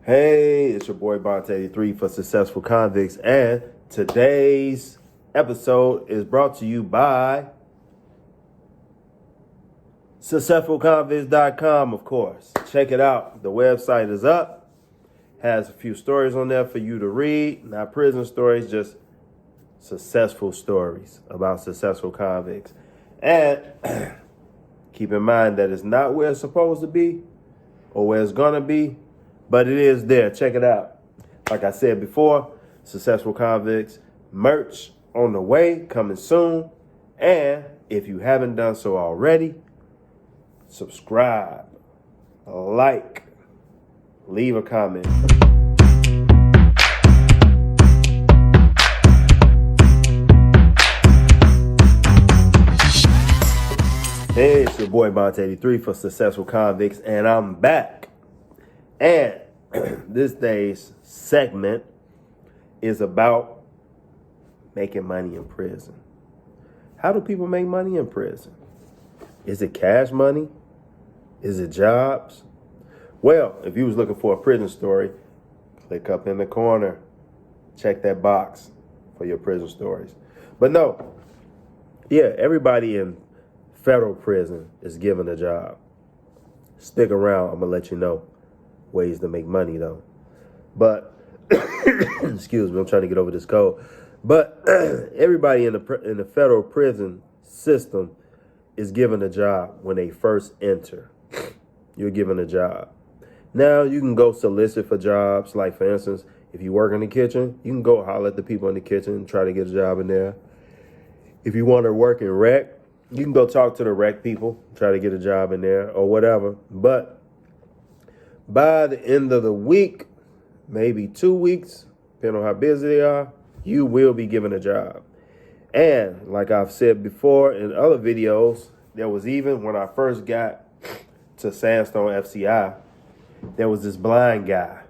Hey, it's your boy Bont83 for Successful Convicts, and today's episode is brought to you by successfulconvicts.com, of course. Check it out. The website is up, has a few stories on there for you to read, not prison stories, just successful stories about successful convicts. And keep in mind that it's not where it's supposed to be or where it's going to be, but it is there. Check it out. Like I said before, Successful Convicts merch on the way, coming soon. And if you haven't done so already, subscribe, like, leave a comment. Hey, it's your boy Bont83 for Successful Convicts, and I'm back. And this day's segment is about making money in prison. How do people make money in prison? Is it cash money? Is it jobs? Well, if you was looking for a prison story, click up in the corner. Check that box for your prison stories. But no, everybody in federal prison is given a job. Stick around, I'm going to let you know ways to make money though. But excuse me, I'm trying to get over this cold. But everybody in the federal prison system is given a job when they first enter. You're given a job. Now you can go solicit for jobs. Like for instance, if you work in the kitchen, you can go holler at the people in the kitchen and try to get a job in there. If you want to work in rec, you can go talk to the rec people, try to get a job in there or whatever. But by the end of the week, maybe 2 weeks, depending on how busy they are, you will be given a job. And like I've said before in other videos, there was even when I first got to Sandstone FCI, there was this blind guy.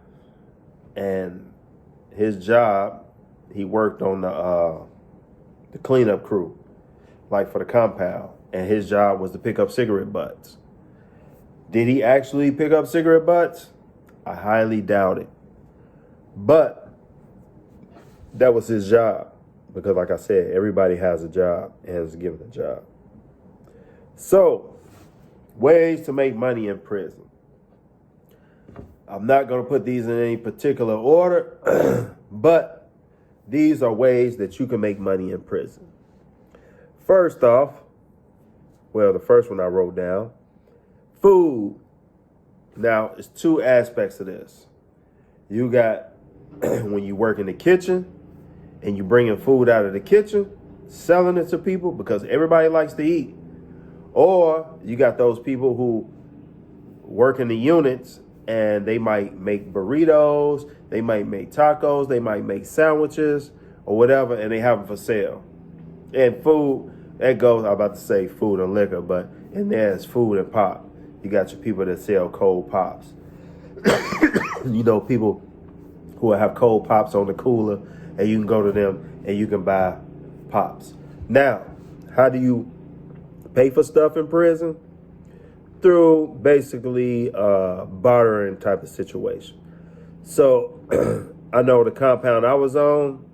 And his job, he worked on the cleanup crew, like for the compound. And his job was to pick up cigarette butts. Did he actually pick up cigarette butts? I highly doubt it. But that was his job. Because like I said, everybody has a job and is given a job. So, ways to make money in prison. I'm not going to put these in any particular order, but these are ways that you can make money in prison. First off, well, the first one I wrote down, food. Now, it's two aspects of this. You got when you work in the kitchen and you bringing food out of the kitchen, selling it to people because everybody likes to eat. Or you got those people who work in the units and they might make burritos, they might make tacos, they might make sandwiches or whatever, and they have them for sale. And food, that goes, I'm about to say food and liquor, but in there is food and pop. You got your people that sell cold pops. You know, people who have cold pops on the cooler, and you can go to them and you can buy pops. Now, how do you pay for stuff in prison? Through basically bartering type of situation. So I know the compound I was on,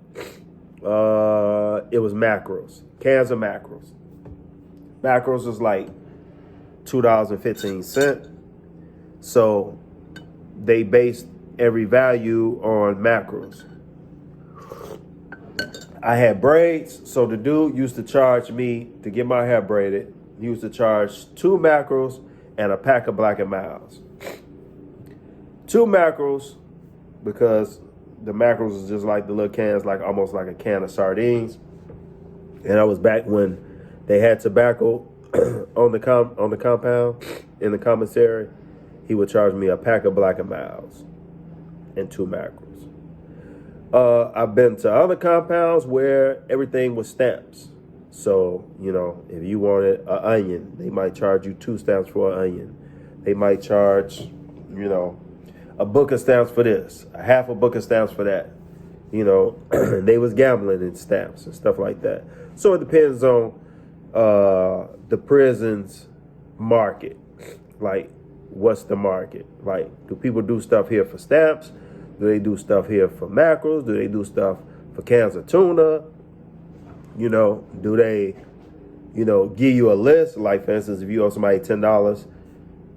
it was macros, cans of macros. Macros was like $2.15. So they based every value on macros. I had braids, so the dude used to charge me to get my hair braided. He used to charge 2 macros and a pack of Black & Milds. 2 macros because the macros is just like the little cans, like almost like a can of sardines. And I was back when they had tobacco on the compound in the commissary. He would charge me a pack of Black & Milds and 2 macros. I've been to other compounds where everything was stamps. So, you know, if you wanted an onion, they might charge you 2 stamps for an onion. They might charge, you know, a book of stamps for this, a half a book of stamps for that. You know, they was gambling in stamps and stuff like that. So it depends on the prison's market. Like what's the market? Like, do people do stuff here for stamps? Do they do stuff here for mackerels? Do they do stuff for cans of tuna? Do they, give you a list? Like, for instance, if you owe somebody $10,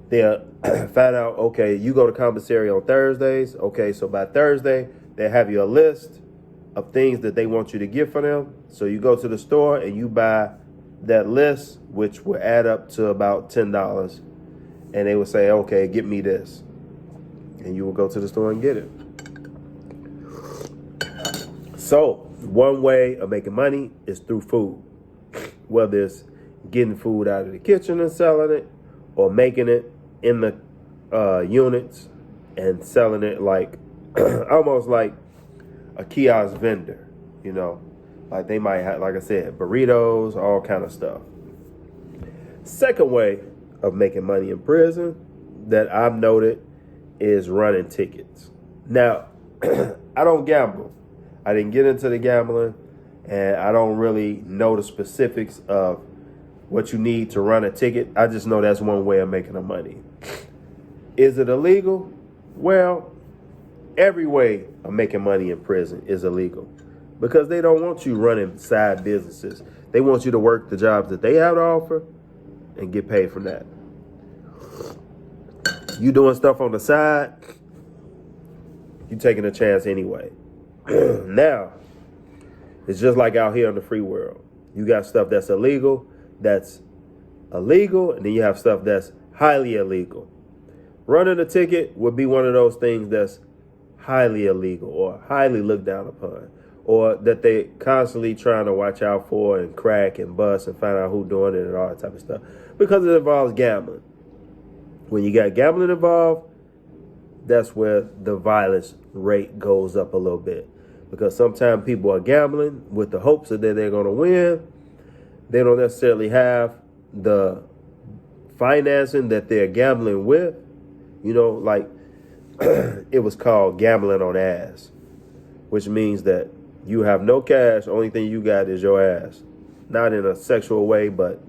they'll find out, okay, you go to commissary on Thursdays. Okay, so by Thursday, they have you a list of things that they want you to get for them. So you go to the store and you buy that list, which will add up to about $10. And they will say, okay, get me this. And you will go to the store and get it. So one way of making money is through food, whether it's getting food out of the kitchen and selling it, or making it in the units and selling it like almost like a kiosk vendor, like they might have, like I said, burritos, all kind of stuff. Second way of making money in prison that I've noted is running tickets. Now, I don't gamble. I didn't get into the gambling, and I don't really know the specifics of what you need to run a ticket. I just know that's one way of making the money. Is it illegal? Well, every way of making money in prison is illegal because they don't want you running side businesses. They want you to work the jobs that they have to offer and get paid from that. You doing stuff on the side, you taking a chance anyway. Now, it's just like out here in the free world. You got stuff that's illegal, and then you have stuff that's highly illegal. Running a ticket would be one of those things that's highly illegal or highly looked down upon, or that they constantly trying to watch out for and crack and bust and find out who's doing it and all that type of stuff, because it involves gambling. When you got gambling involved, that's where the violence rate goes up a little bit, because sometimes people are gambling with the hopes that they're going to win. They don't necessarily have the financing that they're gambling with. Like it was called gambling on ass, which means that you have no cash. Only thing you got is your ass. Not in a sexual way, but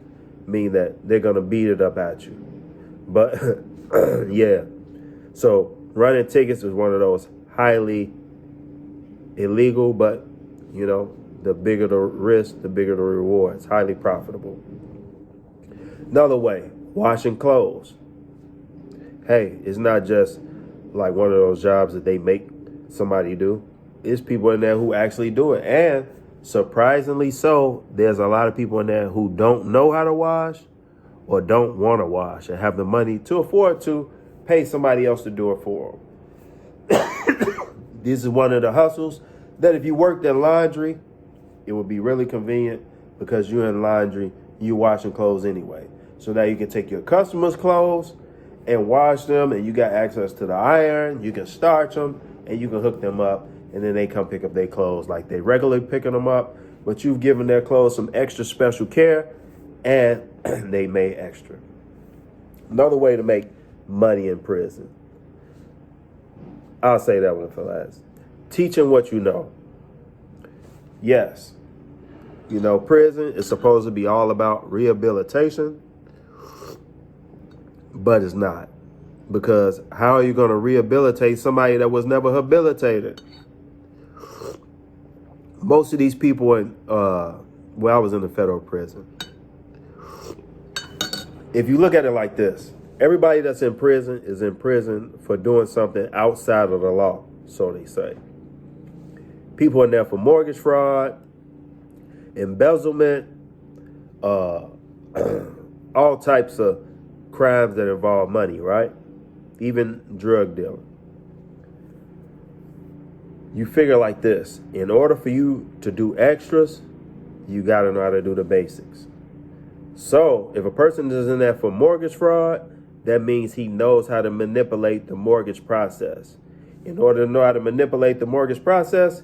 mean that they're going to beat it up at you. But yeah, so running tickets is one of those highly illegal, but the bigger the risk, the bigger the reward. It's highly profitable. Another way, washing clothes. Hey, it's not just like one of those jobs that they make somebody do. It's people in there who actually do it. And surprisingly so, there's a lot of people in there who don't know how to wash or don't want to wash and have the money to afford to pay somebody else to do it for them. This is one of the hustles that if you worked in laundry, it would be really convenient, because you're in laundry, you're washing clothes anyway. So now you can take your customers' clothes and wash them, and you got access to the iron. You can starch them, and you can hook them up, and then they come pick up their clothes like they regularly picking them up, but you've given their clothes some extra special care, and they made extra. Another way to make money in prison, I'll say that one for last. Teaching what you know. Yes, prison is supposed to be all about rehabilitation, but it's not. Because how are you going to rehabilitate somebody that was never habilitated? Most of these people I was in the federal prison. If you look at it like this, everybody that's in prison is in prison for doing something outside of the law, so they say. People in there for mortgage fraud, embezzlement, all types of crimes that involve money, right? Even drug dealing. You figure like this: in order for you to do extras, you got to know how to do the basics. So if a person is in there for mortgage fraud, that means he knows how to manipulate the mortgage process. In order to know how to manipulate the mortgage process,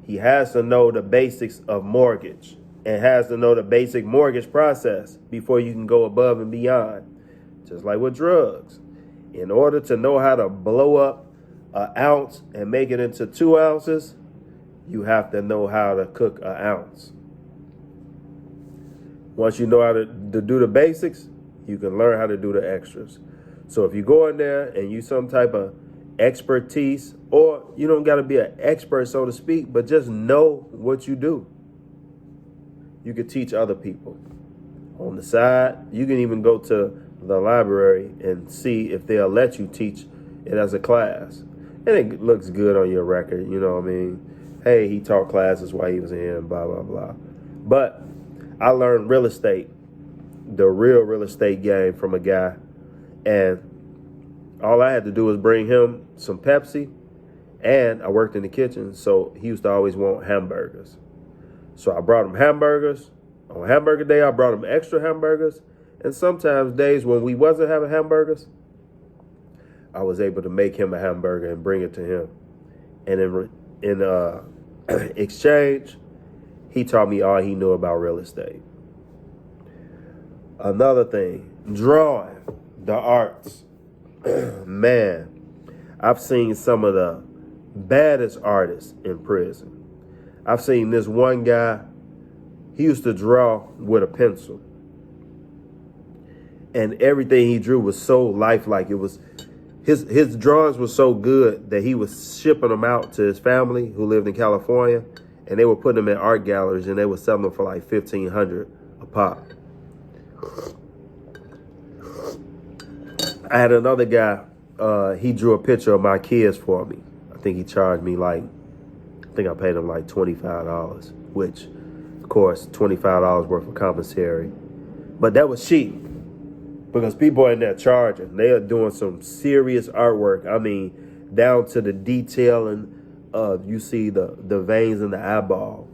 he has to know the basics of mortgage and has to know the basic mortgage process before you can go above and beyond. Just like with drugs. In order to know how to blow up an ounce and make it into 2 ounces, you have to know how to cook an ounce. Once you know how to do the basics, you can learn how to do the extras. So if you go in there and you some type of expertise, or you don't got to be an expert, so to speak, but just know what you do, you could teach other people. On the side, you can even go to the library and see if they'll let you teach it as a class. And it looks good on your record, you know what I mean? Hey, he taught classes while he was in here and blah, blah, blah. But I learned real estate, the real estate game from a guy. And all I had to do was bring him some Pepsi, and I worked in the kitchen, so he used to always want hamburgers. So I brought him hamburgers. On hamburger day, I brought him extra hamburgers. And sometimes days when we wasn't having hamburgers, I was able to make him a hamburger and bring it to him. And in exchange, he taught me all he knew about real estate. Another thing, drawing, the arts. Man, I've seen some of the baddest artists in prison. I've seen this one guy, he used to draw with a pencil. And everything he drew was so lifelike. It was his drawings were so good that he was shipping them out to his family who lived in California, and they were putting them in art galleries, and they were selling them for like $1,500 a pop. I had another guy, he drew a picture of my kids for me. I think he charged me I paid him like $25, which, of course, $25 worth of commissary. But that was cheap because people are in there charging. They are doing some serious artwork. I mean, down to the detailing of, you see the veins in the eyeball.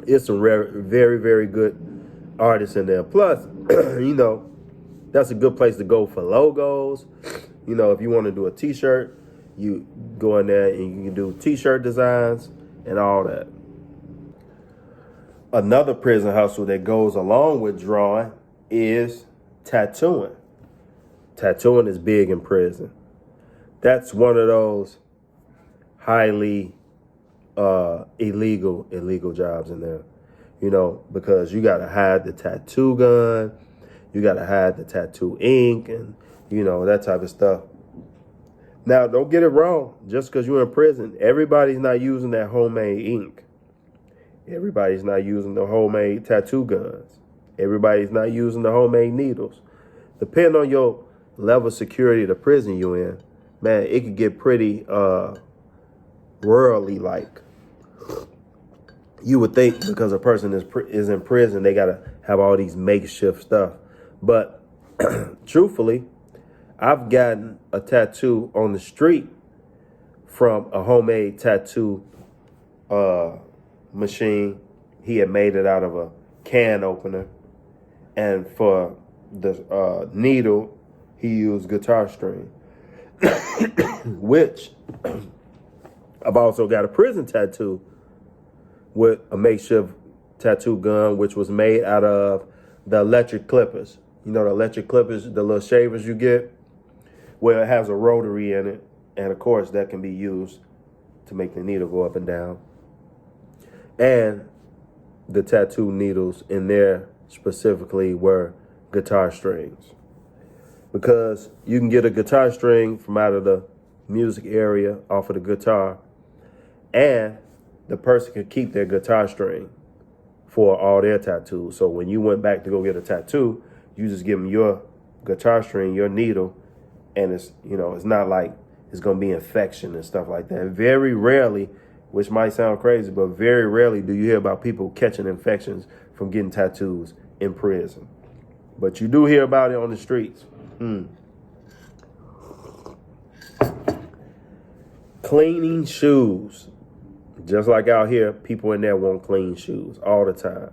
It's some very, very good artists in there. Plus, that's a good place to go for logos. If you want to do a t-shirt, you go in there and you can do t-shirt designs and all that. Another prison hustle that goes along with drawing is tattooing. Tattooing is big in prison. That's one of those highly illegal jobs in there, because you got to hide the tattoo gun, you got to hide the tattoo ink, and, that type of stuff. Now, don't get it wrong. Just because you're in prison, everybody's not using that homemade ink. Everybody's not using the homemade tattoo guns. Everybody's not using the homemade needles. Depending on your level of security of the prison you're in, man, it could get pretty worldly like. You would think because a person is in prison, they got to have all these makeshift stuff. But truthfully, I've gotten a tattoo on the street from a homemade tattoo machine. He had made it out of a can opener. And for the needle, he used guitar string, which I've also got a prison tattoo with a makeshift tattoo gun, which was made out of the electric clippers. The electric clippers, the little shavers you get, where it has a rotary in it. And of course, that can be used to make the needle go up and down. And the tattoo needles in there specifically were guitar strings. Because you can get a guitar string from out of the music area off of the guitar, and the person could keep their guitar string for all their tattoos. So when you went back to go get a tattoo, you just give them your guitar string, your needle, and it's not like it's going to be infection and stuff like that. And very rarely, which might sound crazy, but very rarely do you hear about people catching infections from getting tattoos in prison. But you do hear about it on the streets. Cleaning shoes. Just like out here, people in there want clean shoes all the time.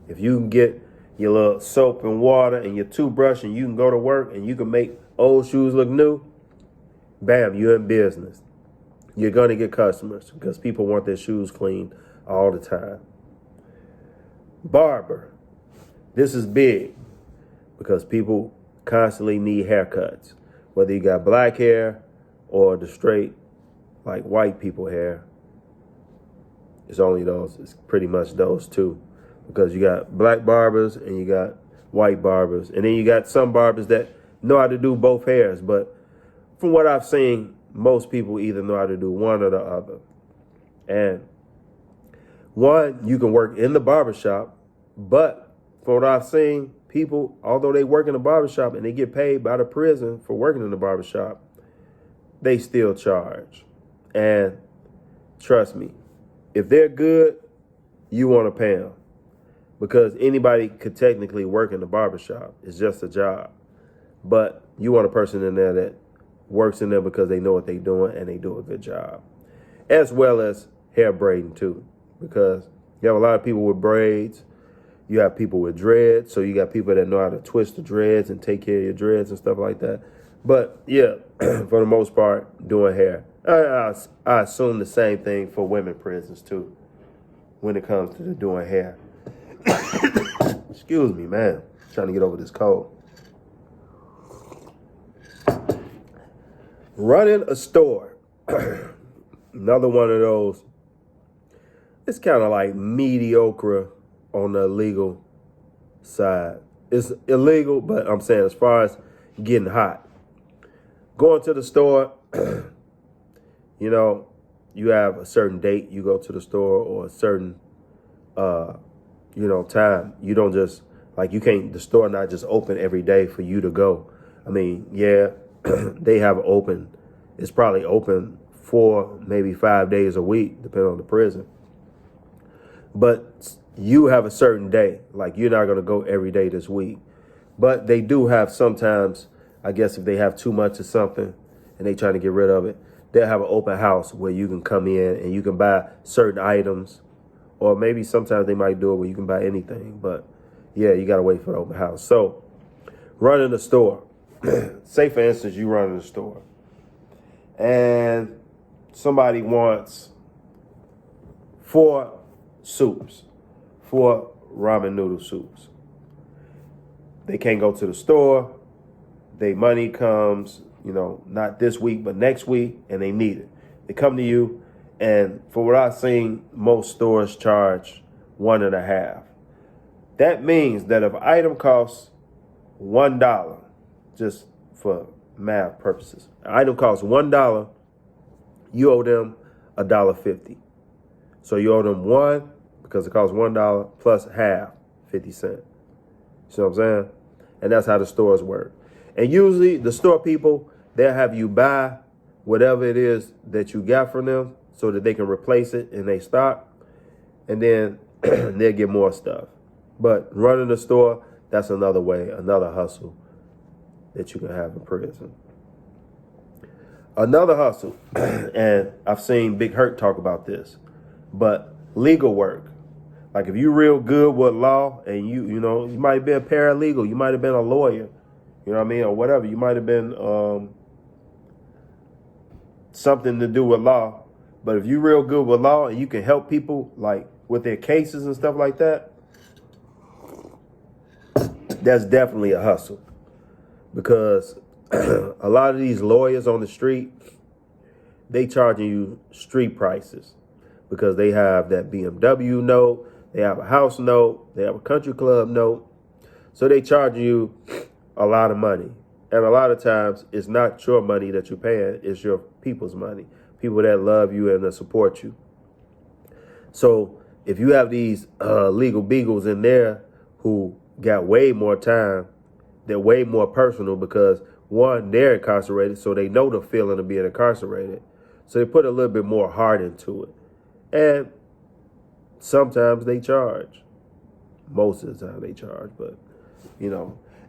If you can get your little soap and water and your toothbrush and you can go to work and you can make old shoes look new, bam, you're in business. You're going to get customers because people want their shoes cleaned all the time. Barber. This is big because people constantly need haircuts. Whether you got black hair or the straight, like white people hair, it's pretty much those two. Because you got black barbers and you got white barbers. And then you got some barbers that know how to do both hairs. But from what I've seen, most people either know how to do one or the other. And one, you can work in the barbershop, but from what I've seen, people, although they work in the barbershop and they get paid by the prison for working in the barbershop, they still charge. And trust me, if they're good, you want to pay them. Because anybody could technically work in the barbershop. It's just a job. But you want a person in there that works in there because they know what they're doing and they do a good job. As well as hair braiding too. Because you have a lot of people with braids. You have people with dreads. So you got people that know how to twist the dreads and take care of your dreads and stuff like that. But yeah, for the most part, doing hair. I assume the same thing for women prisons too, when it comes to doing hair. Excuse me, man. Trying to get over this cold. Running a store. Another one of those. It's kind of like mediocre on the illegal side. It's illegal, but I'm saying as far as getting hot. Going to the store, you know, you have a certain date you go to the store or a certain, time. You don't just, the store not just open every day for you to go. I mean, yeah, they have open. It's probably open 4, maybe 5 days a week, depending on the prison. But you have a certain day. Like, you're not going to go every day this week. But they do have sometimes, I guess if they have too much of something and they trying to get rid of it, they'll have an open house where you can come in and you can buy certain items. Or maybe sometimes they might do it where you can buy anything. But yeah, you got to wait for the open house. So running the store. Say, for instance, you run in the store and somebody wants 4 soups, 4 ramen noodle soups. They can't go to the store. Their money comes, not this week, but next week, and they need it. They come to you, and for what I've seen, most stores charge 1.5. That means that if an item costs $1, just for math purposes, an item costs $1, you owe them $1.50. So you owe them 1 because it costs $1 plus half, 50 cents. See what I'm saying? And that's how the stores work. And usually the store people, they'll have you buy whatever it is that you got from them so that they can replace it in their stock. And then they'll get more stuff. But running the store, that's another way, another hustle that you can have in prison. Another hustle, and I've seen Big Hurt talk about this, but legal work. Like if you're real good with law and you might have been a paralegal, you might have been a lawyer, you know what I mean, or whatever. You might have been something to do with law. But if you're real good with law and you can help people like with their cases and stuff like that, that's definitely a hustle. Because a lot of these lawyers on the street, they charging you street prices because they have that BMW note, they have a house note, they have a country club note. So they charge you a lot of money. And a lot of times it's not your money that you're paying, it's your people's money, people that love you and that support you. So if you have these legal beagles in there who got way more time, they're way more personal because, one, they're incarcerated, so they know the feeling of being incarcerated. So they put a little bit more heart into it. And sometimes they charge. Most of the time they charge, but,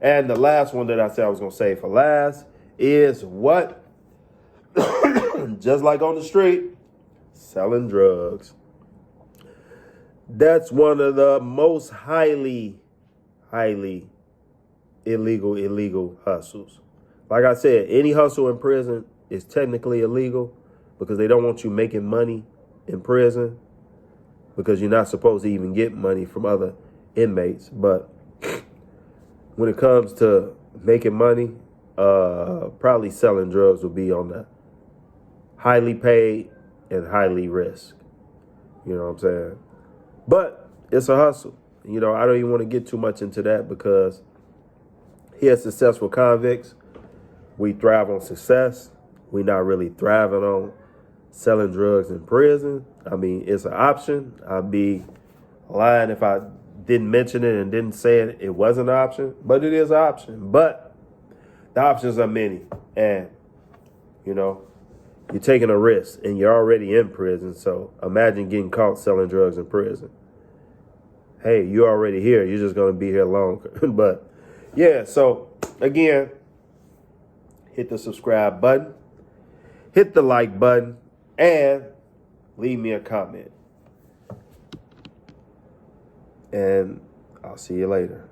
And the last one that I said I was going to say for last is what? Just like on the street, selling drugs. That's one of the most highly illegal hustles. Like I said, any hustle in prison is technically illegal because they don't want you making money in prison because you're not supposed to even get money from other inmates. But when it comes to making money, probably selling drugs will be on the highly paid and highly risk. You know what I'm saying? But it's a hustle. I don't even want to get too much into that because Here at Successful Convicts, we thrive on success. We're not really thriving on selling drugs in prison. I mean, it's an option. I'd be lying if I didn't mention it and didn't say it wasn't an option, but it is an option. But the options are many. And, you know, you're taking a risk and you're already in prison. So imagine getting caught selling drugs in prison. Hey, you're already here. You're just going to be here longer. But yeah, so again, hit the subscribe button, hit the like button, and leave me a comment. And I'll see you later.